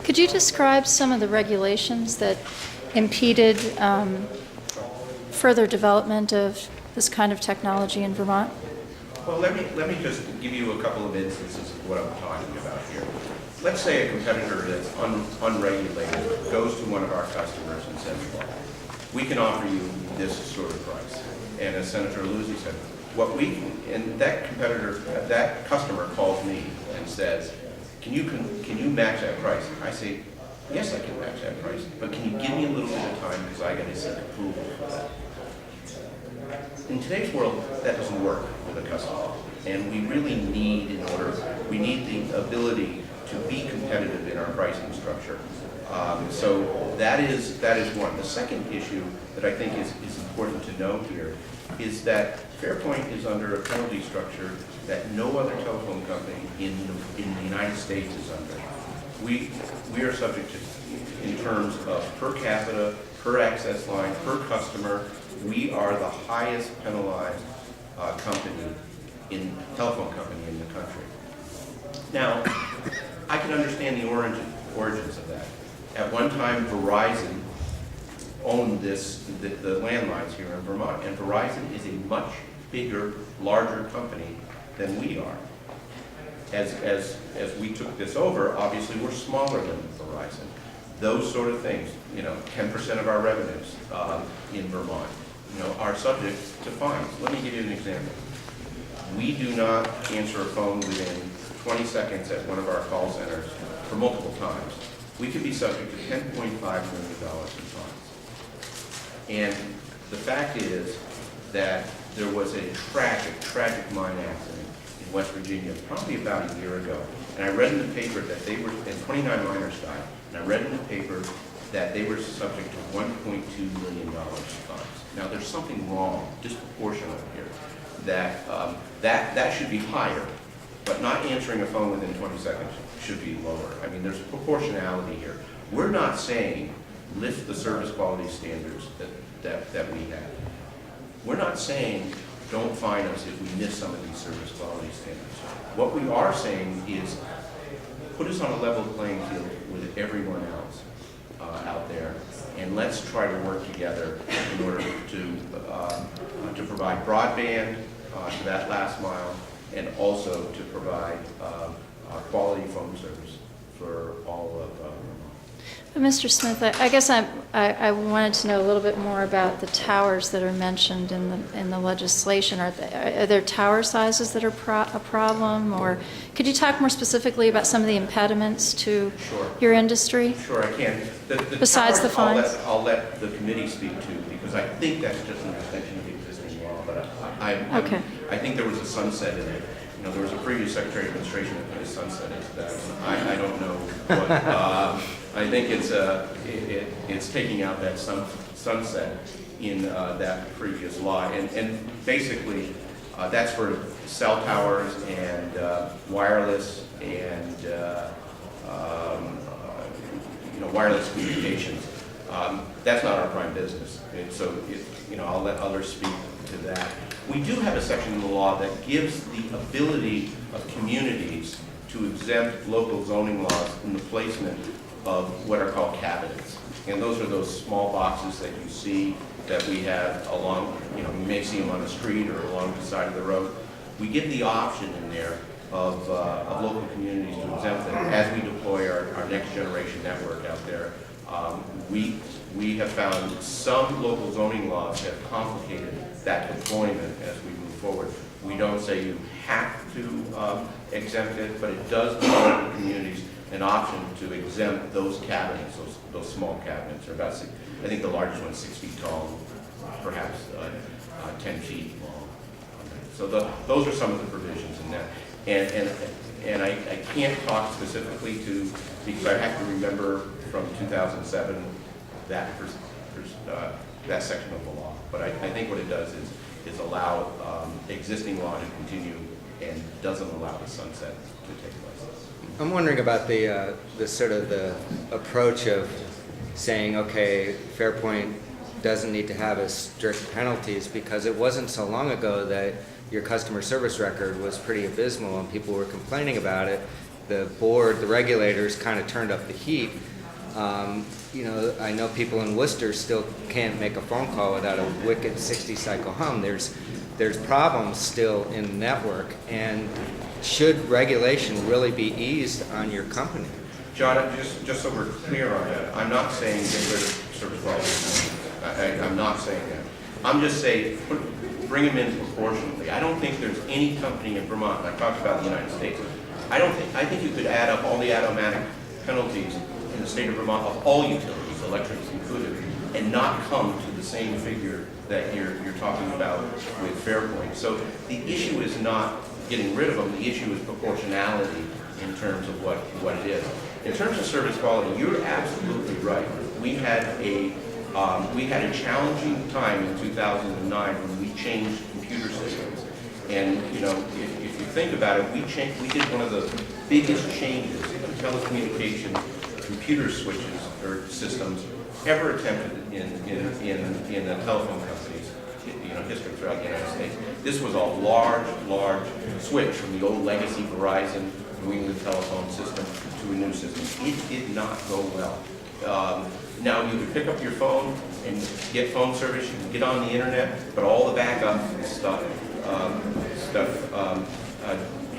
Could you describe some of the regulations that impeded further development of this kind of technology in Vermont? Well, let me just give you a couple of instances of what I'm talking about here. Let's say a competitor that's unregulated goes to one of our customers and says, well, we can offer you this sort of price. And as Senator Illuzzi said, and that competitor, that customer calls me and says, can you match that price? I say, yes, I can match that price, but can you give me a little bit of time because I got to seek approval for that. In today's world, that doesn't work with a customer, and we really need, we need the ability to be competitive in our pricing structure. So that is one. The second issue that I think is important to note here is that Fairpoint is under a penalty structure that no other telephone company in the United States is under. We are subject to, in terms of per capita, per access line, per customer, we are the highest penalized telephone company in the country. Now, I can understand the origins of that. At one time, Verizon owned the landlines here in Vermont, and Verizon is a much bigger, larger company than we are. As we took this over, obviously we're smaller than Verizon. Those sort of things, 10% of our revenues in Vermont, are subject to fines. Let me give you an example. We do not answer a phone within 20 seconds at one of our call centers for multiple times. We could be subject to $10.5 million in fines. And the fact is that there was a tragic mine accident in West Virginia probably about a year ago. And I read in the paper that they were, and 29 miners died, and I read in the paper that they were subject to $1.2 million in fines. Now there's something wrong, disproportionate here, that should be higher, but not answering a phone within 20 seconds should be lower. I mean, there's proportionality here. We're not saying lift the service quality standards that we have. We're not saying don't fine us if we miss some of these service quality standards. What we are saying is put us on a level playing field with everyone else out there, and let's try to work together in order to provide broadband to that last mile, and also to provide quality phone service for all of Vermont. But Mr. Smith, I guess I wanted to know a little bit more about the towers that are mentioned in the legislation. Are there tower sizes that are a problem, or could you talk more specifically about some of the impediments to your industry? Sure, I can. Besides the fines? I'll let the committee speak to, because I think that's just an extension of the existing law, but I think there was a sunset in it. There was a previous Secretary of Administration that put a sunset into that. I don't know what. I think it's taking out that sunset in that previous law, and basically that's for cell towers and wireless and wireless communications. That's not our prime business, and so I'll let others speak to that. We do have a section in the law that gives the ability of communities to exempt local zoning laws in the placement of what are called cabinets. And those are those small boxes that you see that we have along, you may see them on the street or along the side of the road. We give the option in there of local communities to exempt them as we deploy our next generation network out there. We have found some local zoning laws have complicated that deployment as we move forward. We don't say you have to exempt it, but it does provide communities an option to exempt those cabinets, those small cabinets. They're about I think the largest one is 6 feet tall, perhaps 10 feet long. So those are some of the provisions in that. And I can't talk specifically to, because I have to remember from 2007 that section of the law. But I think what it does is allow existing law to continue and doesn't allow the sunset to take place. I'm wondering about the sort of the approach of saying, okay, Fairpoint doesn't need to have as strict penalties, because it wasn't so long ago that your customer service record was pretty abysmal and people were complaining about it, the board, the regulators kind of turned up the heat. You know, I know people in Worcester still can't make a phone call without a wicked 60-cycle hum. There's problems still in the network, and should regulation really be eased on your company? John, just so we're clear on that, I'm not saying get rid of service quality. I'm not saying that. I'm just saying bring them in proportionally. I don't think there's any company in Vermont, and I talked about the United States, I think you could add up all the automatic penalties in the state of Vermont of all utilities, electrics included, and not come to the same figure that you're talking about with Fairpoint. So the issue is not getting rid of them, the issue is proportionality in terms of what it is. In terms of service quality, you're absolutely right. We had a challenging time in 2009 when we changed computer systems. And you know, if you think about it, we did one of the biggest changes in telecommunication computer switches or systems ever attempted in the telephone companies, you know, history throughout the United States. This was a large switch from the old legacy Verizon New England telephone system to a new system. It did not go well. Now you could pick up your phone and get phone service, you can get on the internet, but all the backup stuff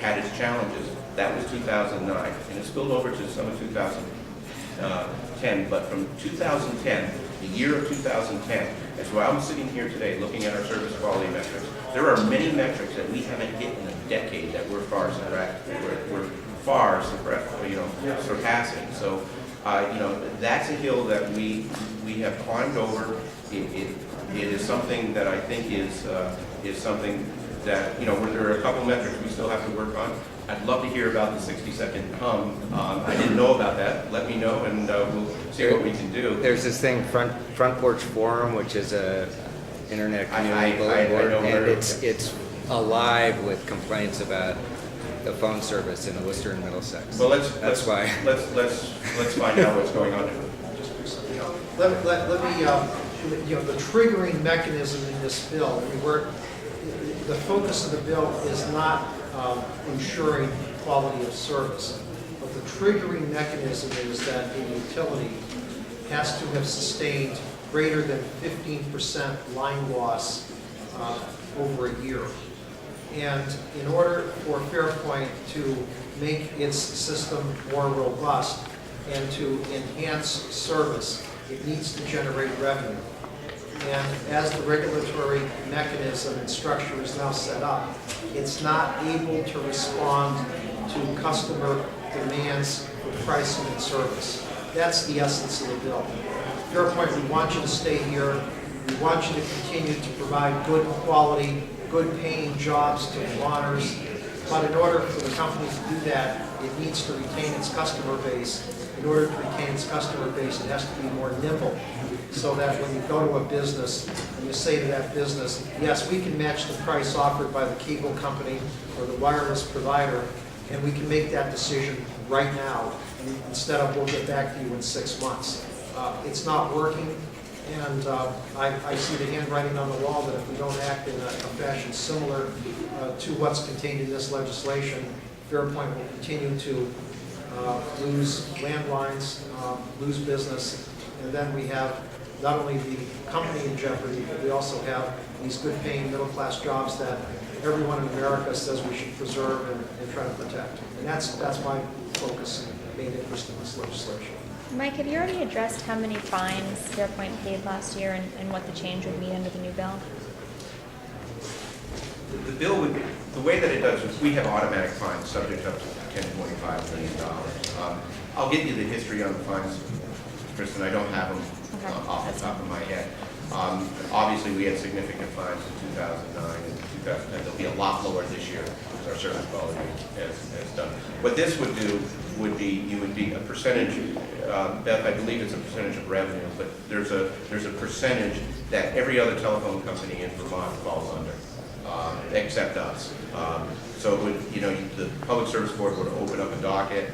had its challenges. That was 2009, and it spilled over to some of 2010, but from 2010, the year of 2010, as well, I'm sitting here today looking at our service quality metrics. There are many metrics that we haven't hit in a decade that we're far surpassing. So, you know, that's a hill that we have climbed over. It is something that I think is something that, you know, where there are a couple metrics we still have to work on. I'd love to hear about the 60-second hum. I didn't know about that. Let me know, and we'll see what we can do. There's this thing, Front Porch Forum, which is a internet community bulletin board, and it's alive with complaints about the phone service in Worcester and Middlesex. Well, let's find out what's going on. Let me, you know, the triggering mechanism in this bill. I mean, the focus of the bill is not ensuring quality of service, but the triggering mechanism is that a utility has to have sustained greater than 15% line loss over a year. And in order for Fairpoint to make its system more robust and to enhance service, it needs to generate revenue. And as the regulatory mechanism and structure is now set up, it's not able to respond to customer demands for pricing and service. That's the essence of the bill. Fairpoint, we want you to stay here. We want you to continue to provide good quality, good paying jobs to Vermonters. But in order for the company to do that, it needs to retain its customer base. In order to retain its customer base, it has to be more nimble, so that when you go to a business and you say to that business, yes, we can match the price offered by the cable company or the wireless provider, and we can make that decision right now, and instead of we'll get back to you in 6 months. It's not working, and I see the handwriting on the wall that if we don't act in a fashion similar to what's contained in this legislation, Fairpoint will continue to lose landlines, lose business, and then we have not only the company in jeopardy, but we also have these good-paying middle-class jobs that everyone in America says we should preserve and try to protect. And that's my focus and main interest in this legislation. Mike, have you already addressed how many fines Fairpoint paid last year and what the change would be under the new bill? The bill would be, the way that it does is we have automatic fines subject up to $10.5 million. I'll give you the history on the fines, Kristen. I don't have them off the top of my head. Obviously, we had significant fines in 2009 and 2010. They'll be a lot lower this year as our service quality has done. What this would do would be, you would be a percentage, Beth, I believe it's a percentage of revenue, but there's a percentage that every other telephone company in Vermont falls under, except us. So it would, you know, the Public Service Board would open up a docket,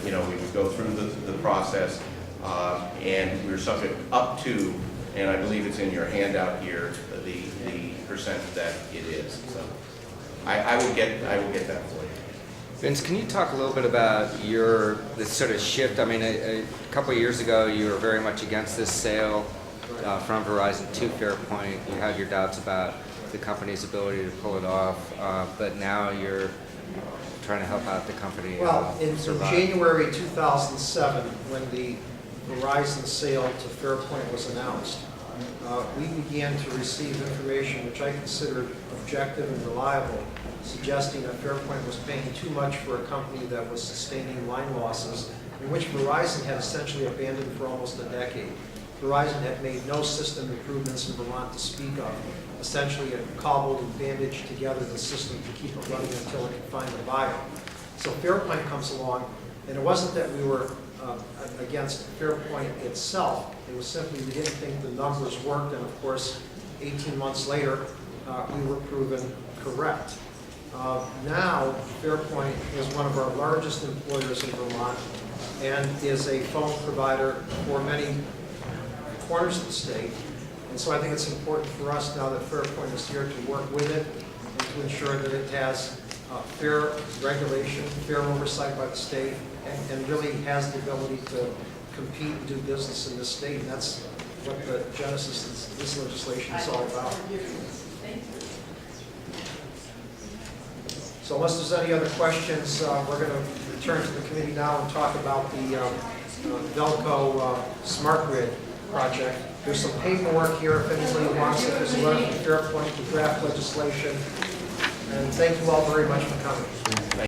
you know, we would go through the process, and we're subject up to, and I believe it's in your handout here, the percent that it is. So I will get that for you. Vince, can you talk a little bit about this sort of shift? I mean, a couple of years ago, you were very much against this sale from Verizon to Fairpoint. You had your doubts about the company's ability to pull it off, but now you're trying to help out the company. Well, in survive. January 2007, when the Verizon sale to Fairpoint was announced, we began to receive information which I considered objective and reliable, suggesting that Fairpoint was paying too much for a company that was sustaining line losses, in which Verizon had essentially abandoned for almost a decade. Verizon had made no system improvements in Vermont to speak of. Essentially, it cobbled and bandaged together the system to keep it running until it could find a buyer. So Fairpoint comes along, and it wasn't that we were against Fairpoint itself. It was simply we didn't think the numbers worked, and of course, 18 months later, we were proven correct. Now, Fairpoint is one of our largest employers in Vermont and is a phone provider for many corners of the state. And so I think it's important for us now that Fairpoint is here to work with it and to ensure that it has fair regulation, fair oversight by the state, and really has the ability to compete and do business in this state. And that's what the genesis of this legislation is all about. So unless there's any other questions, we're going to return to the committee now and talk about the Velco Smart Grid project. There's some paperwork here if anybody wants it. There's a letter from Fairpoint to draft legislation. And thank you all very much for coming.